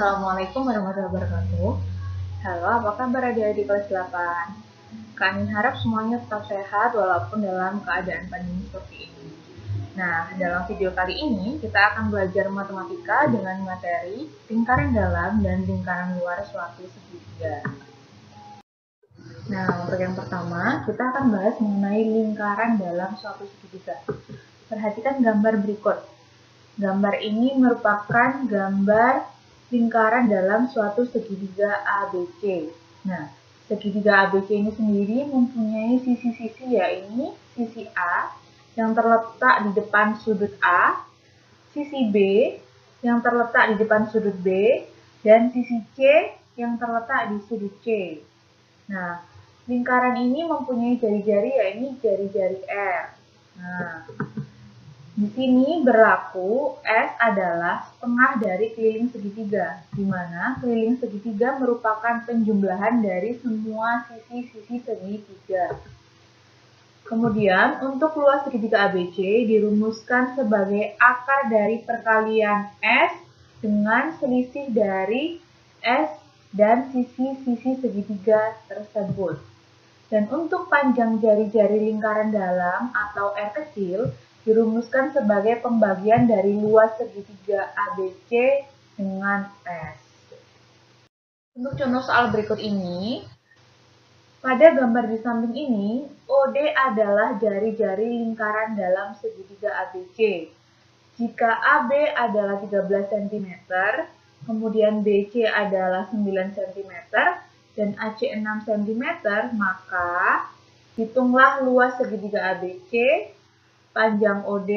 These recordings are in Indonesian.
Assalamualaikum warahmatullahi wabarakatuh. Halo, apa kabar adik-adik kelas 8? Kami harap semuanya tetap sehat walaupun dalam keadaan pandemi seperti ini. Nah, dalam video kali ini kita akan belajar matematika dengan materi lingkaran dalam dan lingkaran luar suatu segitiga. Nah, untuk yang pertama, kita akan bahas mengenai lingkaran dalam suatu segitiga. Perhatikan gambar berikut. Gambar ini merupakan gambar lingkaran dalam suatu segitiga ABC. Nah, segitiga ABC ini sendiri mempunyai sisi-sisi, yaitu sisi A yang terletak di depan sudut A, sisi B yang terletak di depan sudut B, dan sisi C yang terletak di sudut C. Nah, lingkaran ini mempunyai jari-jari, yaitu jari-jari R. Nah, di sini berlaku S adalah setengah dari keliling segitiga, di mana keliling segitiga merupakan penjumlahan dari semua sisi-sisi segitiga. Kemudian, untuk luas segitiga ABC dirumuskan sebagai akar dari perkalian S dengan selisih dari S dan sisi-sisi segitiga tersebut. Dan untuk panjang jari-jari lingkaran dalam atau R kecil dirumuskan sebagai pembagian dari luas segitiga ABC dengan S. Untuk contoh soal berikut ini, pada gambar di samping ini, OD adalah jari-jari lingkaran dalam segitiga ABC. Jika AB adalah 13 cm, kemudian BC adalah 9 cm, dan AC 6 cm, maka hitunglah luas segitiga ABC, panjang OD,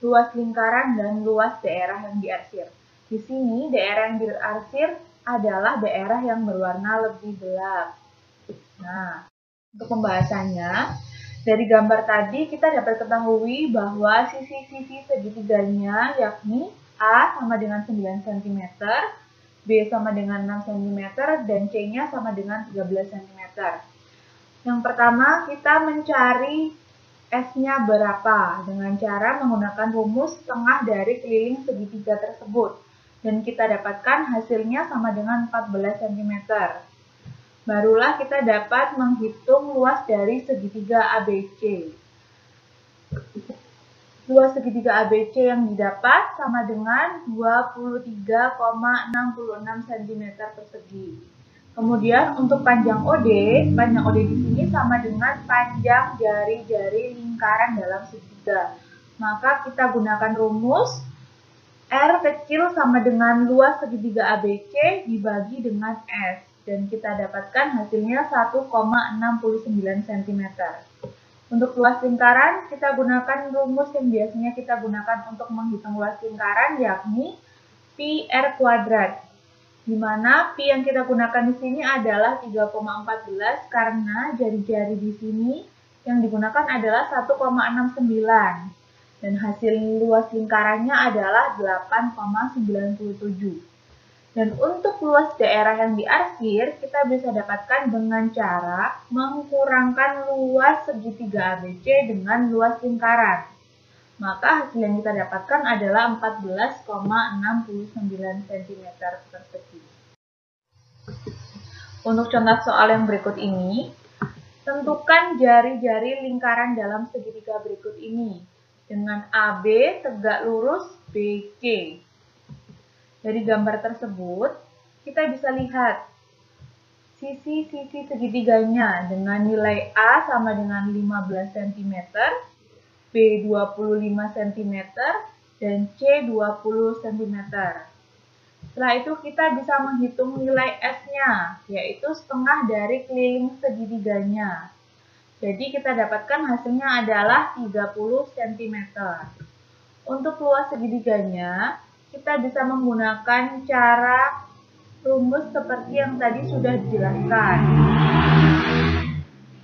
luas lingkaran, dan luas daerah yang diarsir. Di sini daerah yang diarsir adalah daerah yang berwarna lebih gelap. Nah, untuk pembahasannya, dari gambar tadi kita dapat ketahui bahwa sisi-sisi segitiganya yakni A sama dengan 9 cm, B sama dengan 6 cm, dan C-nya sama dengan 13 cm. Yang pertama, kita mencari S-nya berapa dengan cara menggunakan rumus setengah dari keliling segitiga tersebut. Dan kita dapatkan hasilnya sama dengan 14 cm. Barulah kita dapat menghitung luas dari segitiga ABC. Luas segitiga ABC yang didapat sama dengan 23,66 cm persegi. Kemudian untuk panjang OD di sini sama dengan panjang jari-jari lingkaran dalam segitiga. Maka kita gunakan rumus R kecil sama dengan luas segitiga ABC dibagi dengan S. Dan kita dapatkan hasilnya 1,69 cm. Untuk luas lingkaran, kita gunakan rumus yang biasanya kita gunakan untuk menghitung luas lingkaran, yakni Pi R kuadrat. Di mana Pi yang kita gunakan di sini adalah 3,14 karena jari-jari di sini yang digunakan adalah 1,69 dan hasil luas lingkarannya adalah 8,97. Dan untuk luas daerah yang diarsir kita bisa dapatkan dengan cara mengkurangkan luas segitiga ABC dengan luas lingkaran. Maka hasil yang kita dapatkan adalah 14,69 cm persegi. Untuk contoh soal yang berikut ini, tentukan jari-jari lingkaran dalam segitiga berikut ini dengan AB tegak lurus BC. Dari gambar tersebut, kita bisa lihat sisi-sisi segitiganya dengan nilai A sama dengan 15 cm, B 25 cm, dan C 20 cm. Setelah itu kita bisa menghitung nilai S-nya, yaitu setengah dari keliling segitiganya. Jadi kita dapatkan hasilnya adalah 30 cm. Untuk luas segitiganya, kita bisa menggunakan cara rumus seperti yang tadi sudah dijelaskan.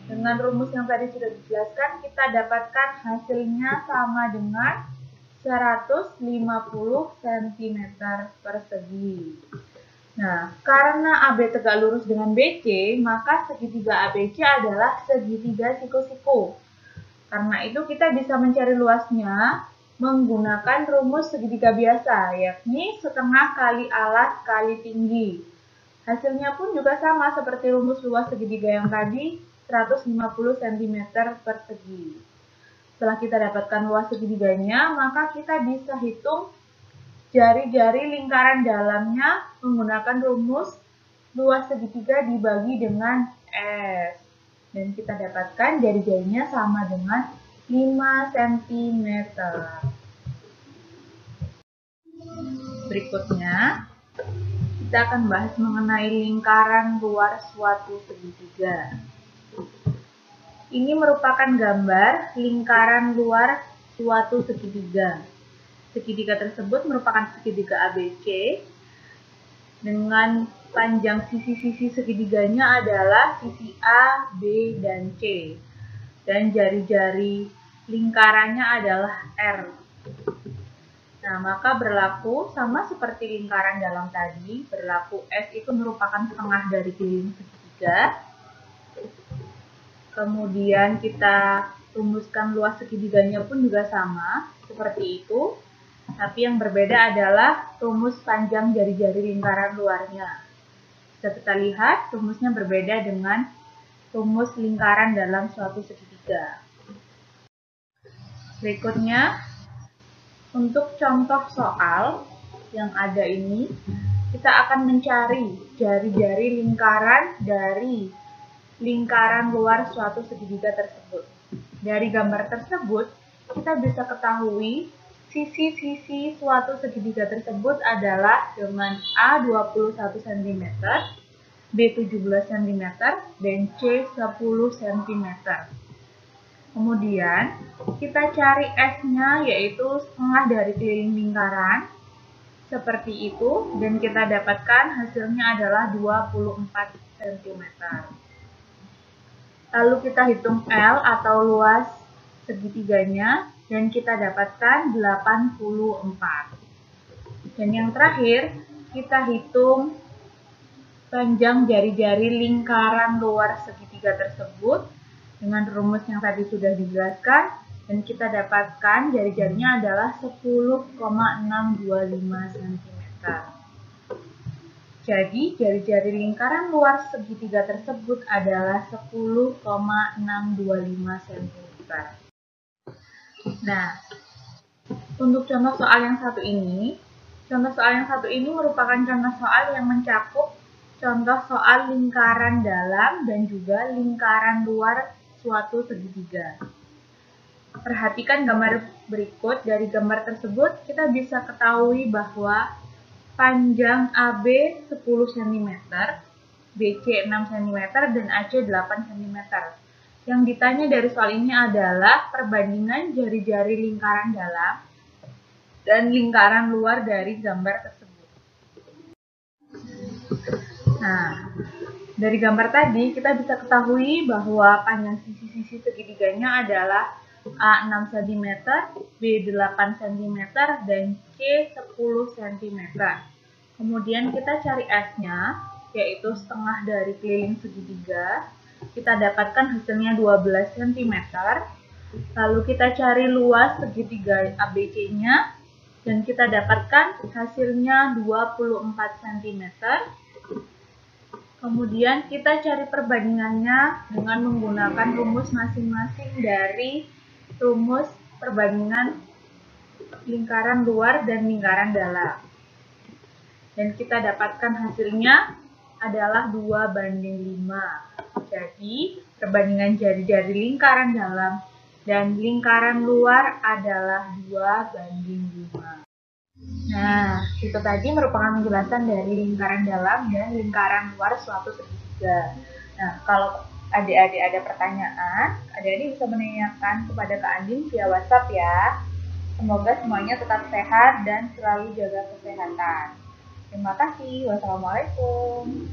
Dengan rumus yang tadi sudah dijelaskan, kita dapatkan hasilnya sama dengan 150 cm persegi. Nah, karena AB tegak lurus dengan BC, maka segitiga ABC adalah segitiga siku-siku. Karena itu kita bisa mencari luasnya menggunakan rumus segitiga biasa, yakni setengah kali alas kali tinggi. Hasilnya pun juga sama seperti rumus luas segitiga yang tadi, 150 cm persegi. Setelah kita dapatkan luas segitiganya, maka kita bisa hitung jari-jari lingkaran dalamnya menggunakan rumus luas segitiga dibagi dengan S. Dan kita dapatkan jari-jarinya sama dengan 5 cm. Berikutnya, kita akan bahas mengenai lingkaran luar suatu segitiga. Ini merupakan gambar lingkaran luar suatu segitiga. Segitiga tersebut merupakan segitiga ABC dengan panjang sisi-sisi segitiganya adalah sisi A, B, dan C. Dan jari-jari lingkarannya adalah R. Nah, maka berlaku sama seperti lingkaran dalam tadi, berlaku S itu merupakan setengah dari keliling segitiga. Kemudian kita rumuskan luas segitiganya pun juga sama, seperti itu. Tapi yang berbeda adalah rumus panjang jari-jari lingkaran luarnya. Bisa kita lihat rumusnya berbeda dengan rumus lingkaran dalam suatu segitiga. Berikutnya, untuk contoh soal yang ada ini, kita akan mencari jari-jari lingkaran dari lingkaran luar suatu segitiga tersebut. Dari gambar tersebut, kita bisa ketahui sisi-sisi suatu segitiga tersebut adalah dengan A 21 cm, B 17 cm, dan C 10 cm. Kemudian, kita cari S-nya, yaitu setengah dari keliling lingkaran, seperti itu, dan kita dapatkan hasilnya adalah 24 cm. Lalu kita hitung L atau luas segitiganya, dan kita dapatkan 84. Dan yang terakhir, kita hitung panjang jari-jari lingkaran luar segitiga tersebut dengan rumus yang tadi sudah dijelaskan, dan kita dapatkan jari-jarinya adalah 10,625 cm. Jadi, jari-jari lingkaran luar segitiga tersebut adalah 10,625 cm. Nah, untuk contoh soal yang satu ini merupakan contoh soal yang mencakup contoh soal lingkaran dalam dan juga lingkaran luar suatu segitiga. Perhatikan gambar berikut. Dari gambar tersebut, kita bisa ketahui bahwa panjang AB 10 cm, BC 6 cm, dan AC 8 cm. Yang ditanya dari soal ini adalah perbandingan jari-jari lingkaran dalam dan lingkaran luar dari gambar tersebut. Nah, dari gambar tadi kita bisa ketahui bahwa panjang sisi-sisi segitiganya adalah A 6 cm, B 8 cm, dan C 10 cm. Kemudian kita cari S-nya, yaitu setengah dari keliling segitiga. Kita dapatkan hasilnya 12 cm. Lalu kita cari luas segitiga ABC-nya, dan kita dapatkan hasilnya 24 cm. Kemudian kita cari perbandingannya dengan menggunakan rumus masing-masing dari rumus perbandingan lingkaran luar dan lingkaran dalam. Dan kita dapatkan hasilnya adalah 2:5. Jadi, perbandingan jari-jari lingkaran dalam dan lingkaran luar adalah 2:5. Nah, itu tadi merupakan penjelasan dari lingkaran dalam dan lingkaran luar suatu segitiga. Nah, kalau adik-adik ada pertanyaan, adik-adik bisa menanyakan kepada Kak Andin via WhatsApp ya. Semoga semuanya tetap sehat dan selalu jaga kesehatan. Terima kasih. Wassalamualaikum.